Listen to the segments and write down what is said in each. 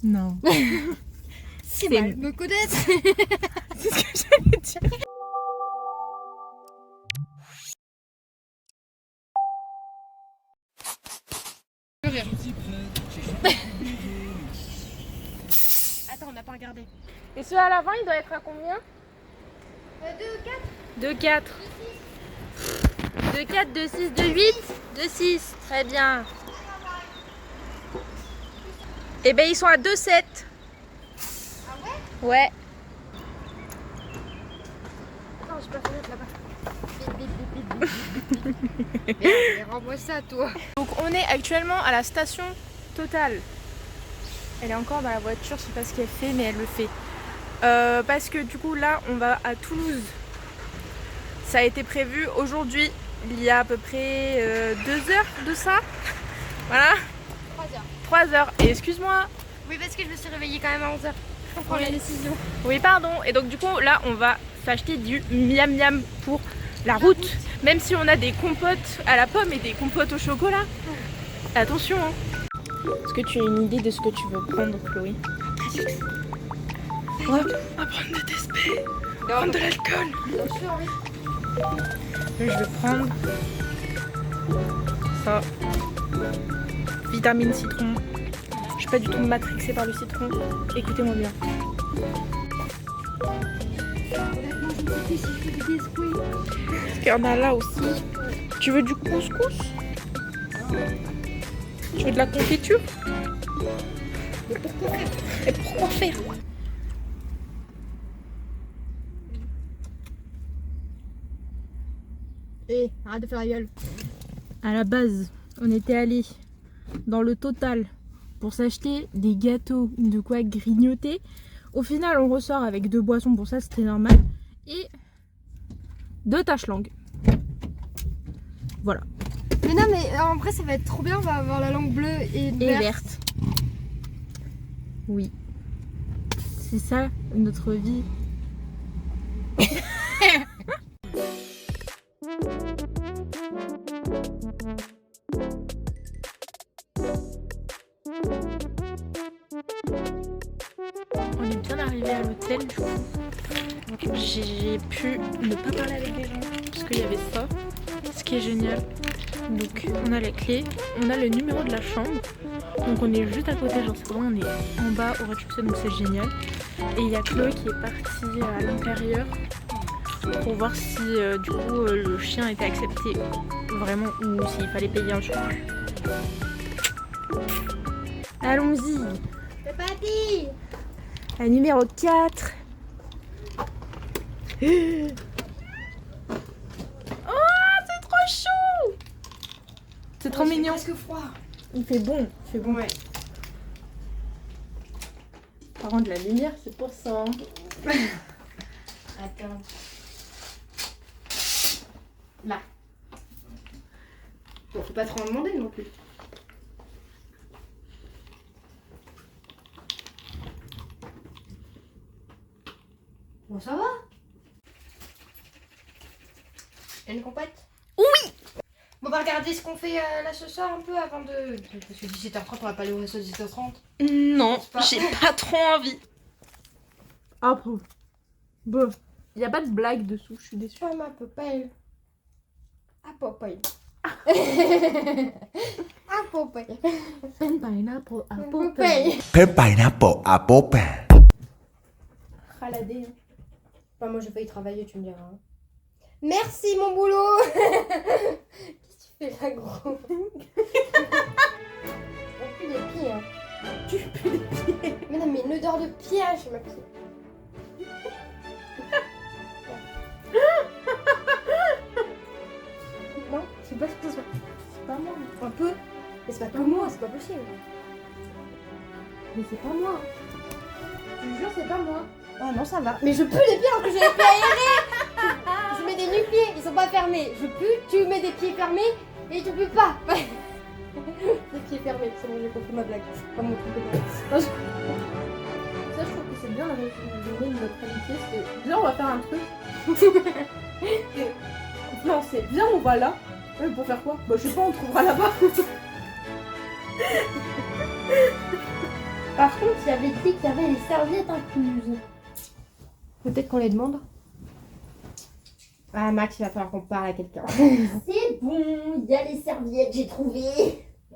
Non. C'est mal me connaître. C'est ce que j'allais dire. Attends, on n'a pas regardé. Et celui à l'avant, il doit être à combien? 2, 4. 2, 4. 2, 4, 2, 6, 2, 8, 2, 6. Très bien. Eh ben ils sont à 2, 7. Ah ouais? Ouais. Attends, j'ai pas fait là-bas. Bip, bip, bip, bip, bip. Mais rends-moi ça, toi. Donc on est actuellement à la station Total. Elle est encore dans la voiture, je sais pas ce qu'elle fait, mais elle le fait. Parce que du coup là on va à Toulouse. Ça a été prévu aujourd'hui, il y a à peu près 2 heures de ça. Voilà. 3 heures. 3 heures. Et excuse-moi. Oui, parce que je me suis réveillée quand même à 11 heures. Je comprends Oui. la décision. Oui pardon. Et donc du coup là on va s'acheter du miam miam pour la route. Même si on a des compotes à la pomme et des compotes au chocolat. Attention hein. Est-ce que tu as une idée de ce que tu veux prendre, Chloé? On va prendre des TSP, on va prendre de l'alcool. Bien sûr, oui. Je vais prendre ça. Vitamine citron. Je suis pas du tout matrixée par le citron. Écoutez-moi bien. Honnêtement, je me suis dit si je fais des biscuits. Parce qu'il y en a là aussi. Tu veux du couscous? Tu veux de la confiture? Mais pourquoi faire? Et pourquoi faire? Eh, arrête de faire la gueule. À la base, on était allé dans le Total pour s'acheter des gâteaux, de quoi grignoter. Au final, on ressort avec 2 boissons, pour ça c'était normal, et 2 taches langue. Voilà. Mais non, mais en vrai, ça va être trop bien. On va avoir la langue bleue et Et verte. verte. Oui. C'est ça notre vie. On est bien arrivé à l'hôtel du coup. Donc j'ai pu ne pas parler avec les gens parce qu'il y avait ça, ce qui est génial. Donc on a la clé, on a le numéro de la chambre. Donc on est juste à côté, genre c'est vraiment on est en bas au rez-de-chaussée, donc c'est génial. Et il y a Chloé qui est partie à l'intérieur pour voir si du coup le chien était accepté vraiment ou s'il fallait payer un surplus. Allons-y. C'est parti. La numéro 4. Oh, c'est trop chou. C'est trop mignon. Presque froid. Il fait bon, il fait bon. Ouais. Par contre, la lumière, c'est pour ça. Hein. Attends. Là. Bon, faut pas trop en demander non plus. Bon, ça va. Et une compète? Oui. Bon, on va regarder ce qu'on fait là ce soir un peu avant de... Parce que 17h30, on va pas aller au resto 17h30. Non, Pas- j'ai pas trop envie. Ah, bon. Il n'y a pas de blague dessous, je suis déçue. Pas ma Popeye. Ah, Popeye. Ah, Popeye. Pineapple, apple, Popeye. pineapple apple pen. Raladé. Bah, moi, j'ai failli travailler, tu me diras. Hein. Merci, mon boulot. Qu'est-ce que tu fais là, gros? On pue des pieds, hein. Tu pues les pieds. Mais non, mais une odeur de pied chez ma pied. Non, c'est pas ce que ça. C'est pas moi. Un peu. Mais c'est pas que moi, c'est pas possible. Mais c'est pas moi. Je te jure, c'est pas moi. Oh non, ça va. Mais je pue les pieds alors que j'ai les pieds aérés. Je mets des nu-pieds, ils sont pas fermés. Je pue, tu mets des pieds fermés et tu pues pas. Des pieds fermés, c'est bon, j'ai compris ma blague. C'est pas mon truc de blague. Non, Ça, je trouve que c'est bien la résumé de notre amitié. C'est viens, on va faire un truc. Non, c'est viens, on va là. Ouais, pour faire quoi? Bah, je sais pas, on trouvera là-bas. Par contre, il y avait écrit qu'il y avait les serviettes incluses. Peut-être qu'on les demande. Ah, Max, il va falloir qu'on parle à quelqu'un. C'est bon, il y a les serviettes, j'ai trouvé.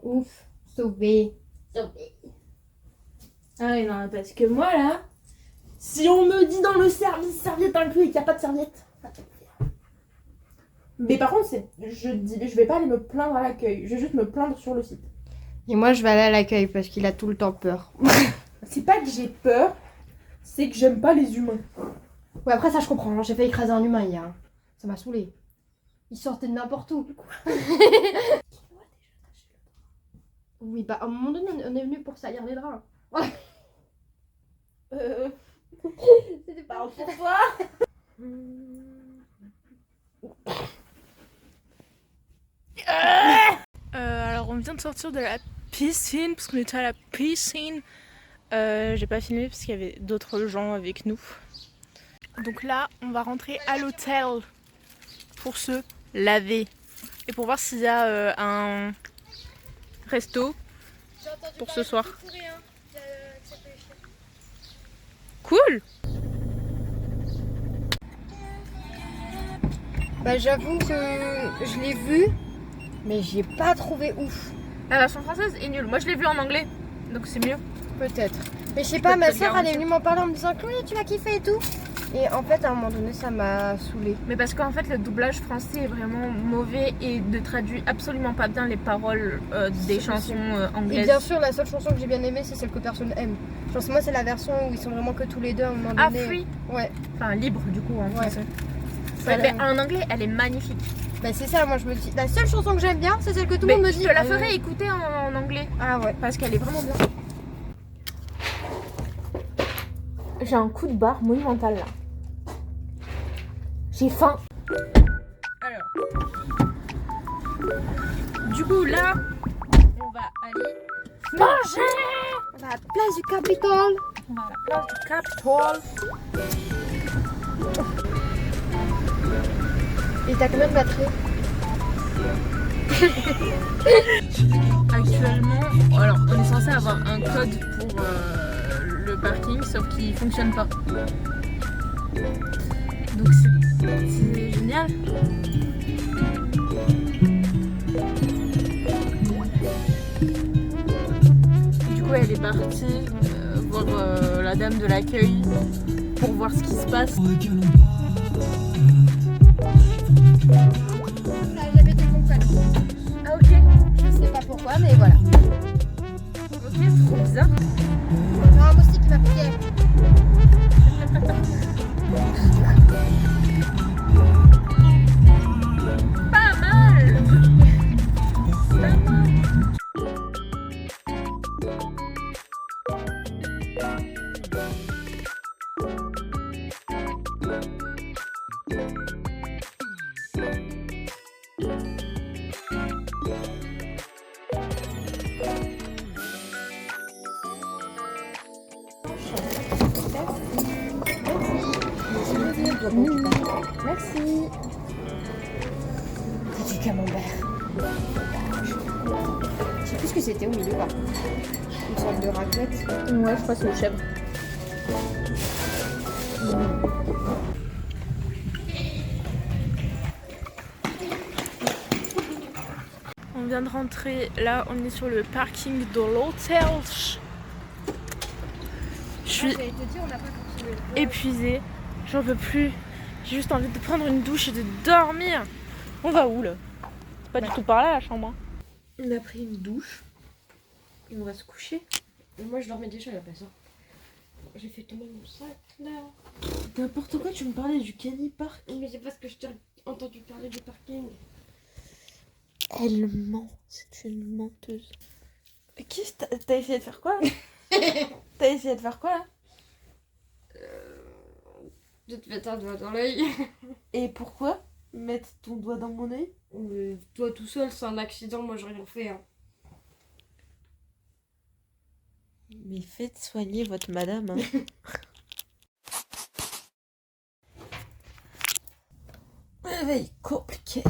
Ouf, sauvé. Sauvé. Ah oui, non, parce que moi là, si on me dit dans le service serviette inclus et qu'il n'y a pas de serviette. Mais par contre, je vais pas aller me plaindre à l'accueil, je vais juste me plaindre sur le site. Et moi, je vais aller à l'accueil parce qu'il a tout le temps peur. C'est pas que j'ai peur, c'est que j'aime pas les humains. Ouais, après, ça, je comprends. Hein. J'ai fait écraser un humain hier. Ça m'a saoulé. Il sortait de n'importe où. Oui, bah, à un moment donné, on est venu pour salir les draps. C'était pas pour toi. Alors on vient de sortir de la piscine parce qu'on était à la piscine. J'ai pas filmé parce qu'il y avait d'autres gens avec nous. Donc là on va rentrer à l'hôtel pour se laver et pour voir s'il y a un resto pour ce soir. Cool. Bah, j'avoue que je l'ai vu, mais j'ai pas trouvé ouf. La version française est nulle. Moi je l'ai vu en anglais, donc c'est mieux. Peut-être. Mais je sais Je pas, peux ma te le soeur, elle est garantir. venue m'en parler en me disant que oui, tu vas kiffer et tout. Et en fait, à un moment donné, ça m'a saoulée. Mais parce qu'en fait le doublage français est vraiment mauvais et ne traduit absolument pas bien les paroles des C'est chansons Et anglaises. bien sûr, la seule chanson que j'ai bien aimée, c'est celle que personne aime. Je pense que moi, c'est la version où ils sont vraiment que tous les deux à un moment Ah, donné. free. Ouais, Enfin libre du coup en français. Ça, Mais en anglais elle est magnifique. bah, c'est ça, moi je me dis. La seule chanson que j'aime bien, c'est celle que tout le Mais monde me je dit. te la ferai écouter en anglais Ah ouais. parce qu'elle est vraiment bien. J'ai un coup de barre monumental là. J'ai faim. Alors. Du coup là, on va aller manger. On va à la place du Capitole. On va à la place du Capitole. Et t'as combien de batterie? Actuellement, alors on est censé avoir un code pour le parking, sauf qu'il fonctionne pas. Donc c'est génial. Du coup, elle est partie voir la dame de l'accueil pour voir ce qui se passe. Ça a jamais été mon cas. Ah ok, Je sais pas pourquoi, mais voilà. ok, trop bizarre. Non, un moustique qui m'a piqué. Pas mal. Pas mal. Merci. C'est du camembert. Je sais plus ce que c'était au milieu là. Une sorte de raclette. Ouais, je crois que c'est le chèvre. On vient de rentrer, là on est sur le parking de l'hôtel. Je suis J'allais te dire, on n'a pas continué. épuisée, j'en peux plus. J'ai juste envie de prendre une douche et de dormir. On va où là? Pas du tout par là la chambre. Hein. On a pris une douche et on va se coucher. Moi je dormais déjà à la place. Hein. J'ai fait tomber mon sac là. N'importe quoi, tu me parlais du Cani Park. Mais c'est parce que je t'ai entendu parler du parking. Elle ment, c'est une menteuse. Qu'est-ce que t'as essayé de faire quoi là? T'as essayé de faire quoi là? Je te mettre un doigt dans l'œil. Et pourquoi mettre ton doigt dans mon œil? Toi tout seul, c'est un accident, moi j'ai rien fait. Hein. Mais faites soigner votre madame. Hein. Réveil compliqué.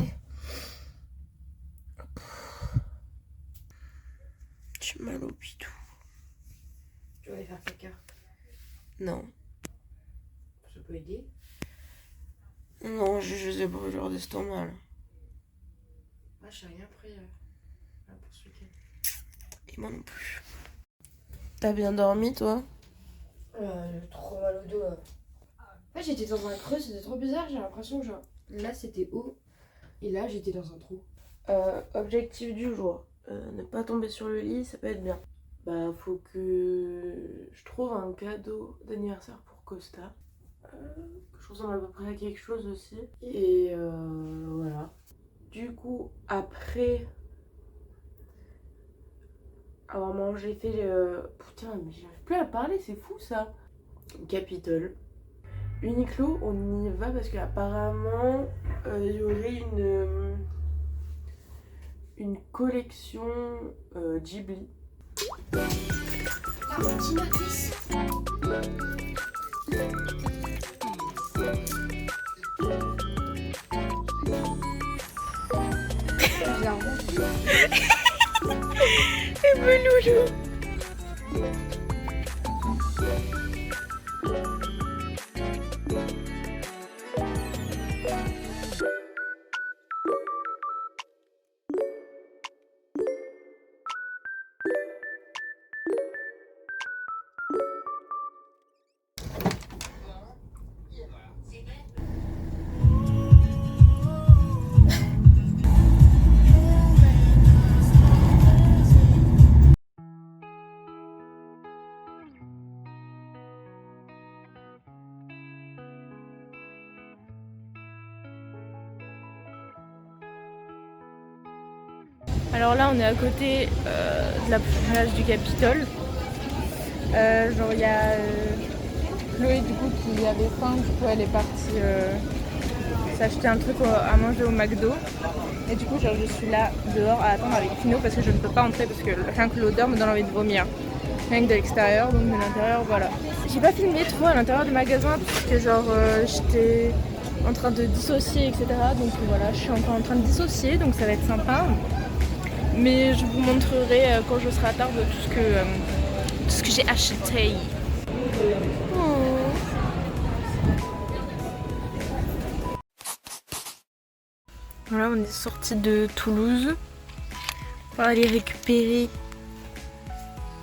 J'ai mal au bidou. Tu vas aller faire caca. Non. Ça peut aider. Non, j'ai juste des brûlures d'estomac là. Moi, j'ai rien pris là, pour ce week-end. Et moi non plus. T'as bien dormi toi? Trop mal au dos là. En fait, j'étais dans un creux, c'était trop bizarre. J'ai l'impression que genre, là c'était haut et là j'étais dans un trou. Objectif du jour. Ne pas tomber sur le lit, ça peut être bien. Bah, faut que je trouve un cadeau d'anniversaire pour Costa. Que je ressemble à peu près à quelque chose aussi. Et voilà. Du coup, après avoir mangé, fait. Putain, mais j'arrive plus à parler, c'est fou ça! Capitole. Uniqlo, on y va parce qu'apparemment, il y aurait une collection Ghibli. Ah, un petit notice. Et me loulou. Alors là on est à côté de la plage du Capitole. Genre il y a Chloé du coup qui avait faim, du coup elle est partie s'acheter un truc à manger au McDo. Et du coup genre je suis là dehors à attendre avec Pino parce que je ne peux pas entrer parce que rien que l'odeur me donne envie de vomir. Rien que de l'extérieur, donc de l'intérieur voilà. J'ai pas filmé trop à l'intérieur du magasin parce que genre j'étais en train de dissocier etc. Donc voilà, je suis encore en train de dissocier donc ça va être sympa. Mais je vous montrerai quand je serai à table tout ce que j'ai acheté. Voilà, on est sorti de Toulouse pour aller récupérer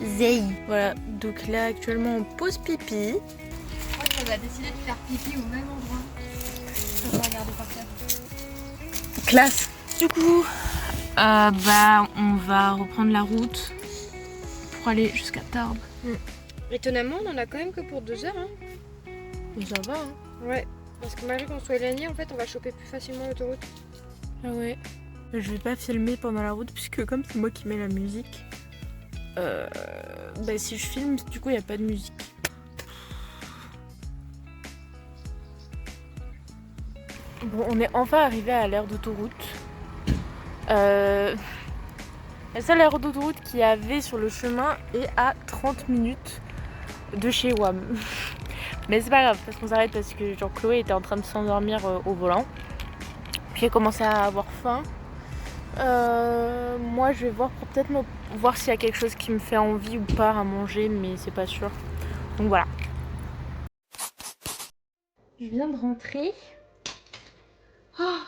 Zey. Voilà, donc là actuellement on pose pipi. Je crois qu'on a décidé de faire pipi au même endroit. On va regarder par terre. Classe. Du coup, bah on va reprendre la route pour aller jusqu'à Tarbes. Étonnamment, on en a quand même que pour 2 heures. Hein. Mais ça va hein. Ouais, parce que malgré qu'on soit éloigné, en fait, on va choper plus facilement l'autoroute. Ah ouais. Je vais pas filmer pendant la route puisque comme c'est moi qui mets la musique, bah si je filme, du coup il n'y a pas de musique. Bon, on est enfin arrivé à l'aire d'autoroute. La seule aire d'autoroute qu'il y avait sur le chemin est à 30 minutes de chez WAM. Mais c'est pas grave parce qu'on s'arrête parce que genre Chloé était en train de s'endormir au volant. Puis elle commençait à avoir faim. Moi je vais voir pour peut-être voir s'il y a quelque chose qui me fait envie ou pas à manger, mais c'est pas sûr. Donc voilà. Je viens de rentrer. Oh,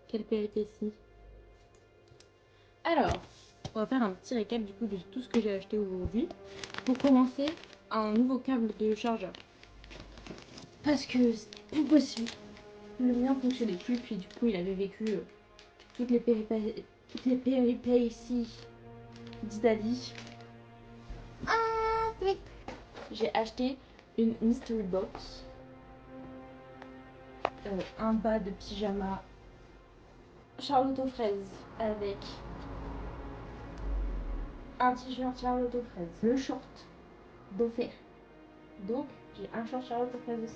quelle péripétie. Alors, on va faire un petit récap du coup de tout ce que j'ai acheté aujourd'hui. Pour commencer, un nouveau câble de chargeur. Parce que c'est impossible. Le mien fonctionnait plus, puis du coup il avait vécu toutes les péripéties d'Italie. J'ai acheté une mystery box, un bas de pyjama Charlotte aux fraises avec un t-shirt Charlotte aux fraises, le short d'offert. Donc j'ai un short Charlotte aux fraises aussi.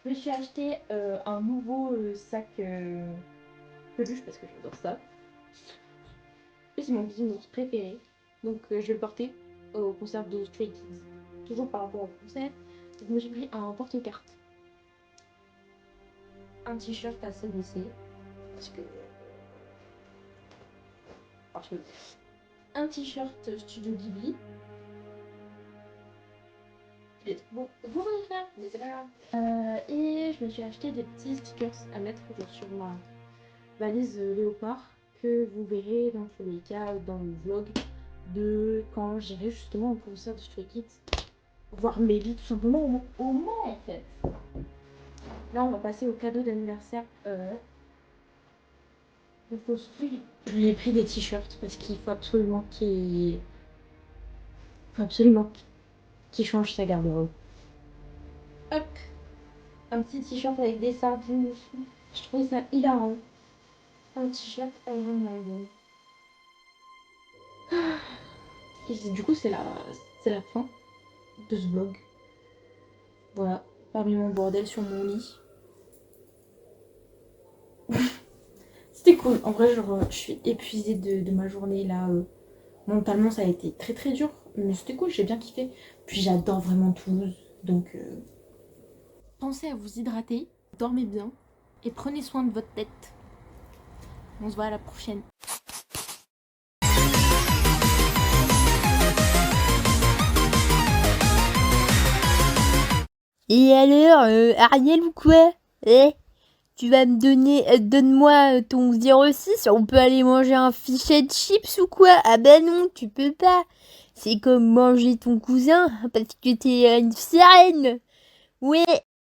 Je me suis acheté un nouveau sac peluche parce que j'adore ça. Et c'est mon bisounours préféré. Donc je vais le porter au concert de Stray Kids. Toujours par rapport au concert. Je me suis pris un porte-carte. Un t-shirt à CDC. Parce que. Un t-shirt Studio Ghibli. Bon, vous voyez ça, mais c'est pas grave. Et je me suis acheté des petits stickers à mettre genre, sur ma valise léopard que vous verrez dans tous les cas dans le vlog de quand j'irai justement au concert de Stray Kids. Voir Mélie tout simplement au Mans en fait. Là on va passer au cadeau d'anniversaire. Je lui ai pris des t-shirts parce qu'il faut absolument qu'il change sa garde-robe. Hop, un petit t-shirt avec des sardines dessus. Je trouvais ça hilarant. Un t-shirt Iron Maiden. Et du coup c'est la fin de ce vlog. Voilà, parmi mon bordel sur mon lit. C'était cool. En vrai, genre, je suis épuisée de ma journée là. Mentalement, ça a été très très dur. Mais c'était cool, j'ai bien kiffé. Puis j'adore vraiment Toulouse. Donc, pensez à vous hydrater, dormez bien et prenez soin de votre tête. On se voit à la prochaine. Et alors, Ariel ou quoi? Tu vas me donner... donne-moi ton 06, on peut aller manger un filet de chips ou quoi? Ah ben non, tu peux pas. C'est comme manger ton cousin, parce que t'es une sirène. Ouais.